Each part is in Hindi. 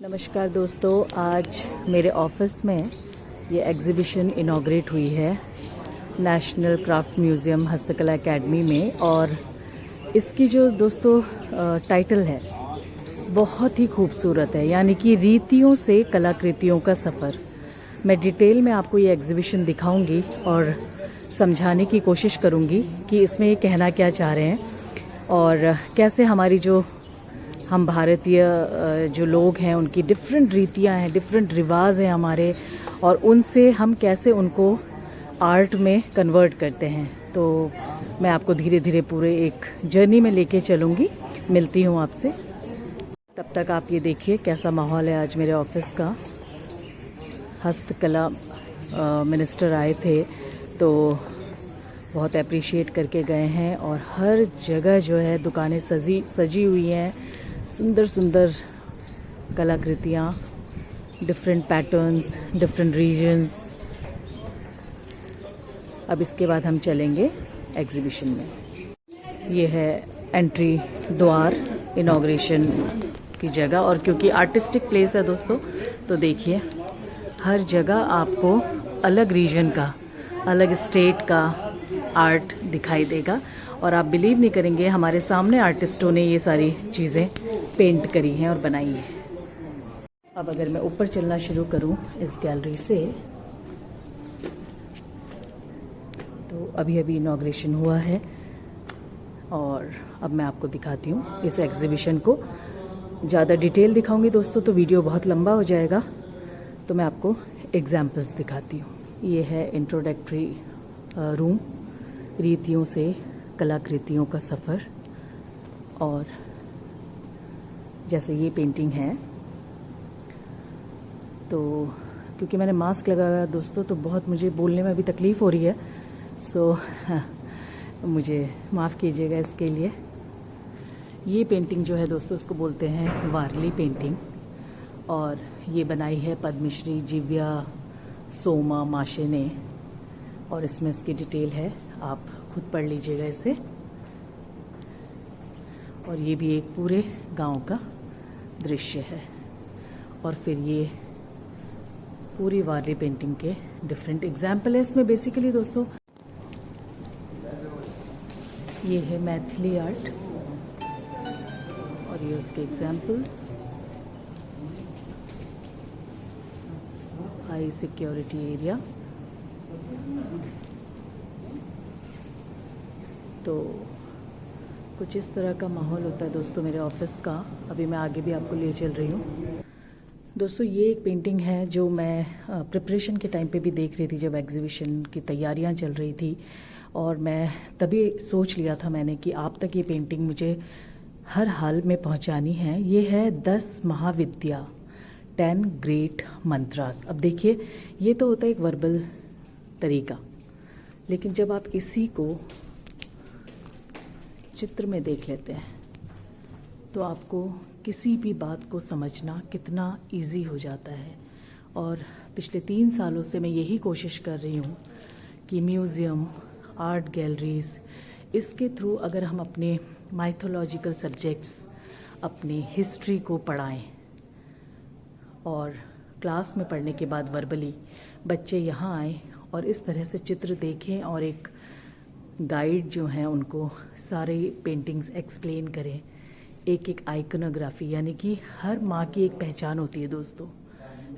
नमस्कार दोस्तों, आज मेरे ऑफिस में ये एग्ज़िबिशन इनॉग्रेट हुई है नेशनल क्राफ्ट म्यूज़ियम हस्तकला एकेडमी में। और इसकी जो दोस्तों टाइटल है बहुत ही खूबसूरत है, यानी कि रीतियों से कलाकृतियों का सफ़र। मैं डिटेल में आपको ये एग्ज़िबिशन दिखाऊंगी और समझाने की कोशिश करूंगी कि इसमें ये कहना क्या चाह रहे हैं और कैसे हमारी जो हम भारतीय जो लोग हैं उनकी डिफरेंट रीतियां हैं, डिफरेंट रिवाज हैं हमारे, और उनसे हम कैसे उनको आर्ट में कन्वर्ट करते हैं। तो मैं आपको धीरे धीरे पूरे एक जर्नी में लेके चलूँगी। मिलती हूँ आपसे, तब तक आप ये देखिए कैसा माहौल है आज मेरे ऑफिस का। हस्तकला मिनिस्टर आए थे तो बहुत अप्रिशिएट करके गए हैं, और हर जगह जो है दुकानें सजी हुई हैं, सुंदर सुंदर कलाकृतियाँ, डिफरेंट पैटर्न्स, डिफरेंट रीजन्स। अब इसके बाद हम चलेंगे एग्जीबिशन में। ये है एंट्री द्वार, इनॉग्रेशन की जगह। और क्योंकि आर्टिस्टिक प्लेस है दोस्तों, तो देखिए हर जगह आपको अलग रीजन का, अलग स्टेट का आर्ट दिखाई देगा। और आप बिलीव नहीं करेंगे, हमारे सामने आर्टिस्टों ने ये सारी चीज़ें पेंट करी हैं और बनाई हैं। अब अगर मैं ऊपर चलना शुरू करूं इस गैलरी से, तो अभी अभी इनॉग्रेशन हुआ है और अब मैं आपको दिखाती हूँ इस एग्जीबिशन को। ज़्यादा डिटेल दिखाऊंगी दोस्तों तो वीडियो बहुत लंबा हो जाएगा, तो मैं आपको एग्जाम्पल्स दिखाती हूँ। ये है इंट्रोडक्टरी रूम, रीतियों से कलाकृतियों का सफ़र। और जैसे ये पेंटिंग है, तो क्योंकि मैंने मास्क लगाया है दोस्तों, तो बहुत मुझे बोलने में अभी तकलीफ़ हो रही है, सो मुझे माफ़ कीजिएगा इसके लिए। ये पेंटिंग जो है दोस्तों, इसको बोलते हैं वारली पेंटिंग, और ये बनाई है पद्मश्री जिव्या सोमा माशे ने। और इसमें इसकी डिटेल है, आप खुद पढ़ लीजिएगा इसे। और ये भी एक पूरे गांव का दृश्य है। और फिर ये पूरी वारली पेंटिंग के डिफरेंट एग्जाम्पल है इसमें बेसिकली दोस्तों। ये है मैथिली आर्ट और ये उसके एग्जाम्पल्स। हाई सिक्योरिटी एरिया, तो कुछ इस तरह का माहौल होता है दोस्तों मेरे ऑफिस का। अभी मैं आगे भी आपको ले चल रही हूँ दोस्तों। ये एक पेंटिंग है जो मैं प्रिपरेशन के टाइम पे भी देख रही थी, जब एग्जीबिशन की तैयारियां चल रही थी, और मैं तभी सोच लिया था मैंने कि आप तक ये पेंटिंग मुझे हर हाल में पहुंचानी है। ये है 10 महाविद्या, 10 ग्रेट मंत्रास। अब देखिए, ये तो होता है एक वर्बल तरीका, लेकिन जब आप इसी को चित्र में देख लेते हैं तो आपको किसी भी बात को समझना कितना इजी हो जाता है। और पिछले 3 सालों से मैं यही कोशिश कर रही हूँ कि म्यूज़ियम, आर्ट गैलरीज, इसके थ्रू अगर हम अपने माइथोलॉजिकल सब्जेक्ट्स, अपनी हिस्ट्री को पढ़ाएं, और क्लास में पढ़ने के बाद वर्बली बच्चे यहाँ आएँ और इस तरह से चित्र देखें, और एक गाइड जो हैं उनको सारे पेंटिंग्स एक्सप्लेन करें। एक एक आइकनोग्राफी, यानी कि हर माँ की एक पहचान होती है दोस्तों,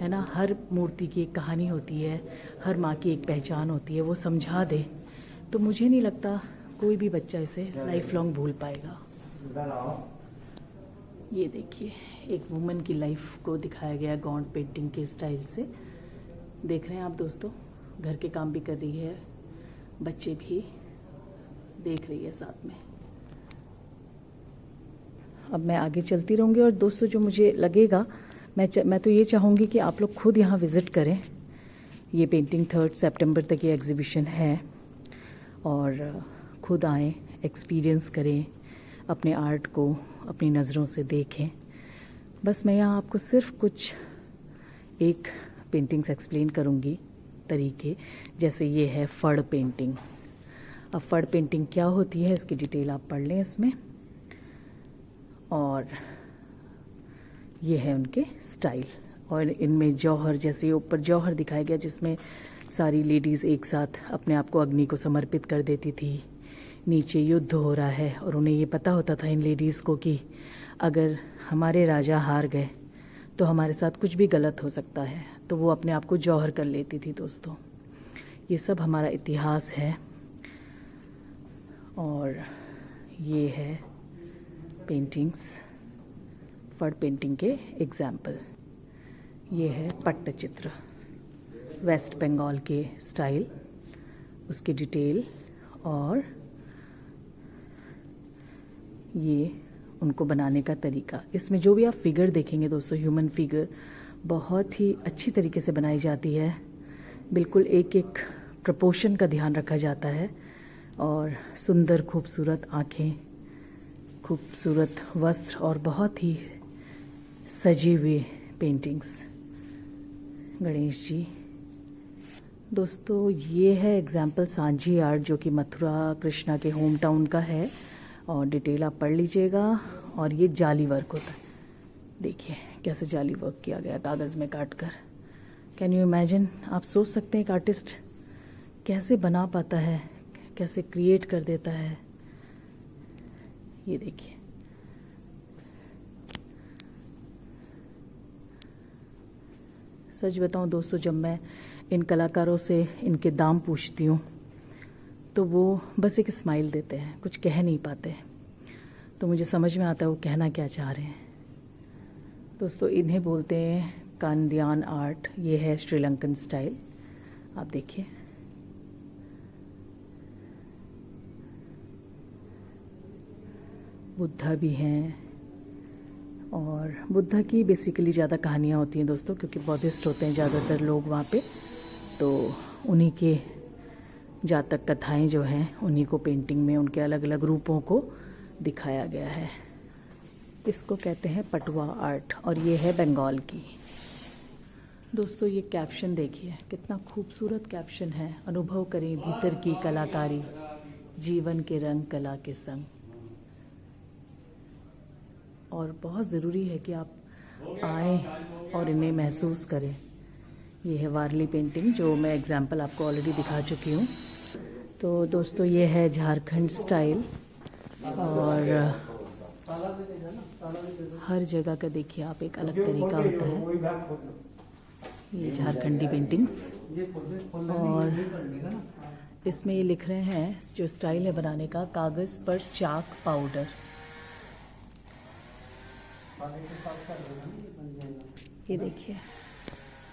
है ना। हर मूर्ति की एक कहानी होती है, हर माँ की एक पहचान होती है, वो समझा दे तो मुझे नहीं लगता कोई भी बच्चा इसे लाइफ लॉन्ग भूल पाएगा। ये देखिए, एक वुमन की लाइफ को दिखाया गया गॉन्ड पेंटिंग के स्टाइल से। देख रहे हैं आप दोस्तों, घर के काम भी कर रही है, बच्चे भी देख रही है साथ में। अब मैं आगे चलती रहूँगी, और दोस्तों जो मुझे लगेगा, मैं तो ये चाहूँगी कि आप लोग खुद यहाँ विज़िट करें। ये पेंटिंग 3 सितंबर तक ये एग्जीबिशन है, और खुद आएँ, एक्सपीरियंस करें, अपने आर्ट को अपनी नज़रों से देखें। बस मैं यहाँ आपको सिर्फ कुछ एक पेंटिंग्स एक्सप्लेन करूँगी तरीके। जैसे ये है फड़ पेंटिंग। अब फड़ पेंटिंग क्या होती है, इसकी डिटेल आप पढ़ लें इसमें। और ये है उनके स्टाइल। और इनमें जौहर, जैसे ऊपर जौहर दिखाया गया जिसमें सारी लेडीज़ एक साथ अपने आप को अग्नि को समर्पित कर देती थी। नीचे युद्ध हो रहा है और उन्हें ये पता होता था इन लेडीज़ को कि अगर हमारे राजा हार गए तो हमारे साथ कुछ भी गलत हो सकता है, तो वो अपने आप को जौहर कर लेती थी दोस्तों। ये सब हमारा इतिहास है। और ये है पेंटिंग्स, फड़ पेंटिंग के एग्जाम्पल। ये है पट्टचित्र, वेस्ट बंगाल के स्टाइल, उसकी डिटेल। और ये उनको बनाने का तरीका। इसमें जो भी आप फिगर देखेंगे दोस्तों, ह्यूमन फिगर बहुत ही अच्छी तरीके से बनाई जाती है। बिल्कुल एक एक प्रपोर्शन का ध्यान रखा जाता है। और सुंदर खूबसूरत आँखें, खूबसूरत वस्त्र और बहुत ही सजी हुई पेंटिंग्स। गणेश जी दोस्तों, ये है एग्जाम्पल सांझी आर्ट, जो कि मथुरा कृष्णा के होम टाउन का है। और डिटेल आप पढ़ लीजिएगा। और ये जाली वर्क होता है, देखिए कैसे जाली वर्क किया गया कागज़ में काट कर। Can you imagine? आप सोच सकते हैं एक आर्टिस्ट कैसे बना पाता है, कैसे क्रिएट कर देता है। ये देखिए, सच बताऊं दोस्तों, जब मैं इन कलाकारों से इनके दाम पूछती हूँ तो वो बस एक स्माइल देते हैं, कुछ कह नहीं पाते। तो मुझे समझ में आता है वो कहना क्या चाह रहे हैं। दोस्तों, इन्हें बोलते हैं कांदियान आर्ट। ये है श्रीलंकन स्टाइल, आप देखिए। बुद्धा भी हैं। और बुद्धा की बेसिकली ज़्यादा कहानियाँ होती हैं दोस्तों, क्योंकि बौद्धिस्ट होते हैं ज़्यादातर लोग वहाँ पे। तो उन्हीं के जातक कथाएं जो हैं, उन्हीं को पेंटिंग में उनके अलग अलग रूपों को दिखाया गया है। इसको कहते हैं पटुआ आर्ट। और ये है बंगाल की। दोस्तों, ये कैप्शन देखिए, कितना खूबसूरत कैप्शन है। अनुभव करें भीतर की कलाकारी, जीवन के रंग कला के संग। और बहुत ज़रूरी है कि आप आएँ और इन्हें महसूस करें। ये है वारली पेंटिंग, जो मैं एग्जाम्पल आपको ऑलरेडी दिखा चुकी हूँ। तो दोस्तों, ये है झारखंड स्टाइल। और हर जगह का देखिए आप एक अलग तरीका होता है। ये झारखंडी पेंटिंग्स। और इसमें ये लिख रहे हैं, जो स्टाइल है बनाने का, कागज़ पर चाक पाउडर। ये देखिए,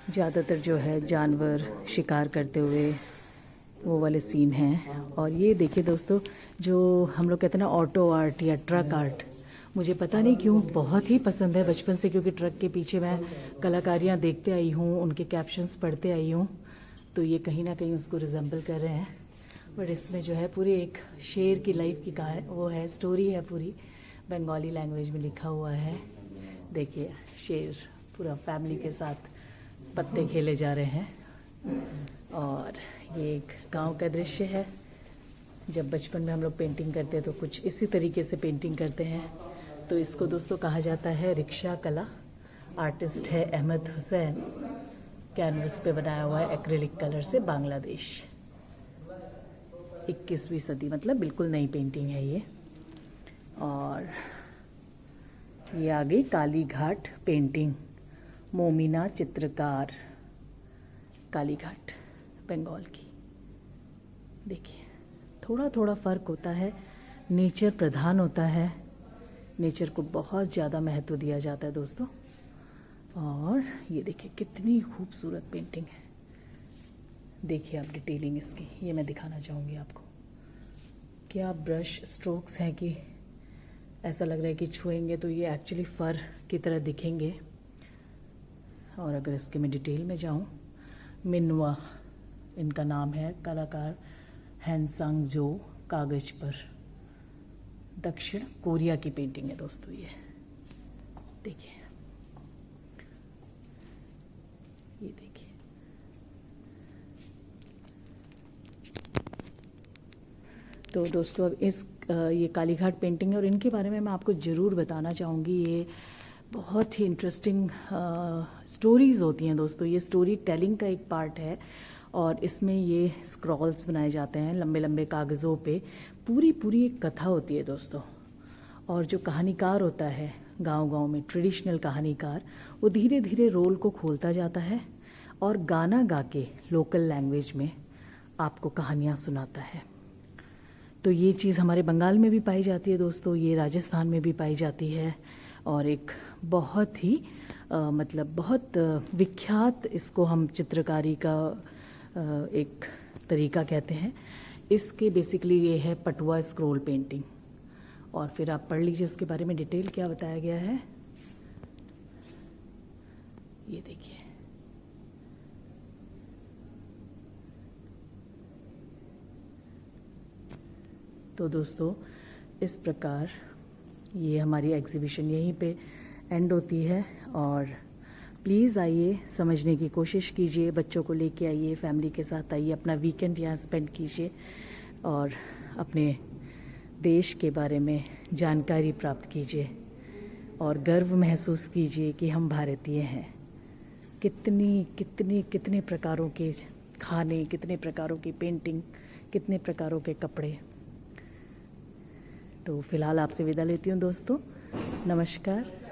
ज़्यादातर जो है जानवर शिकार करते हुए वो वाले सीन हैं। और ये देखिए दोस्तों, जो हम लोग कहते हैं ना ऑटो आर्ट या ट्रक आर्ट, मुझे पता नहीं क्यों बहुत ही पसंद है बचपन से, क्योंकि ट्रक के पीछे मैं कलाकारियाँ देखते आई हूँ, उनके कैप्शंस पढ़ते आई हूँ। तो ये कहीं ना कहीं उसको रिजेंबल कर रहे हैं। बट इसमें जो है पूरी एक शेर की लाइफ की वो है, स्टोरी है पूरी, बंगाली लैंग्वेज में लिखा हुआ है। देखिए, शेर पूरा फैमिली के साथ पत्ते खेले जा रहे हैं। और ये एक गांव का दृश्य है। जब बचपन में हम लोग पेंटिंग करते हैं तो कुछ इसी तरीके से पेंटिंग करते हैं। तो इसको दोस्तों कहा जाता है रिक्शा कला। आर्टिस्ट है अहमद हुसैन। कैनवस पे बनाया हुआ है एक्रिलिक कलर से, बांग्लादेश। 21वीं सदी, मतलब बिल्कुल नई पेंटिंग है ये। और ये आ गई काली घाट पेंटिंग, मोमिना चित्रकार, काली घाट बंगाल की। देखिए, थोड़ा थोड़ा फ़र्क होता है। नेचर प्रधान होता है, नेचर को बहुत ज़्यादा महत्व दिया जाता है दोस्तों। और ये देखिए कितनी खूबसूरत पेंटिंग है। देखिए आप डिटेलिंग इसकी, ये मैं दिखाना चाहूँगी आपको। क्या ब्रश स्ट्रोक्स हैं कि ऐसा लग रहा है कि छुएंगे तो ये एक्चुअली फर की तरह दिखेंगे। और अगर इसके मैं डिटेल में जाऊँ, मिनवा इनका नाम है, कलाकार हैंसांग जो, कागज पर, दक्षिण कोरिया की पेंटिंग है दोस्तों ये। देखिए, ये देखिए, तो दोस्तों अब ये कालीघाट पेंटिंग है और इनके बारे में मैं आपको ज़रूर बताना चाहूँगी। ये बहुत ही इंटरेस्टिंग स्टोरीज होती हैं दोस्तों। ये स्टोरी टेलिंग का एक पार्ट है और इसमें ये स्क्रॉल्स बनाए जाते हैं लंबे लंबे कागज़ों पे। पूरी पूरी एक कथा होती है दोस्तों। और जो कहानीकार होता है गांव गांव में, ट्रेडिशनल कहानीकार, वो धीरे धीरे रोल को खोलता जाता है और गाना गा के लोकल लैंग्वेज में आपको कहानियाँ सुनाता है। तो ये चीज़ हमारे बंगाल में भी पाई जाती है दोस्तों, ये राजस्थान में भी पाई जाती है और एक बहुत ही मतलब बहुत विख्यात, इसको हम चित्रकारी का एक तरीका कहते हैं। इसके बेसिकली ये है पटुआ स्क्रोल पेंटिंग। और फिर आप पढ़ लीजिए उसके बारे में डिटेल क्या बताया गया है। ये देखिए, तो दोस्तों इस प्रकार ये हमारी एग्जीबिशन यहीं पे एंड होती है। और प्लीज़ आइए, समझने की कोशिश कीजिए, बच्चों को लेके आइए, फैमिली के साथ आइए, अपना वीकेंड यहाँ स्पेंड कीजिए और अपने देश के बारे में जानकारी प्राप्त कीजिए और गर्व महसूस कीजिए कि हम भारतीय हैं। कितने प्रकारों के खाने, कितने प्रकारों की पेंटिंग, कितने प्रकारों के कपड़े। तो फिलहाल आपसे विदा लेती हूँ दोस्तों, नमस्कार।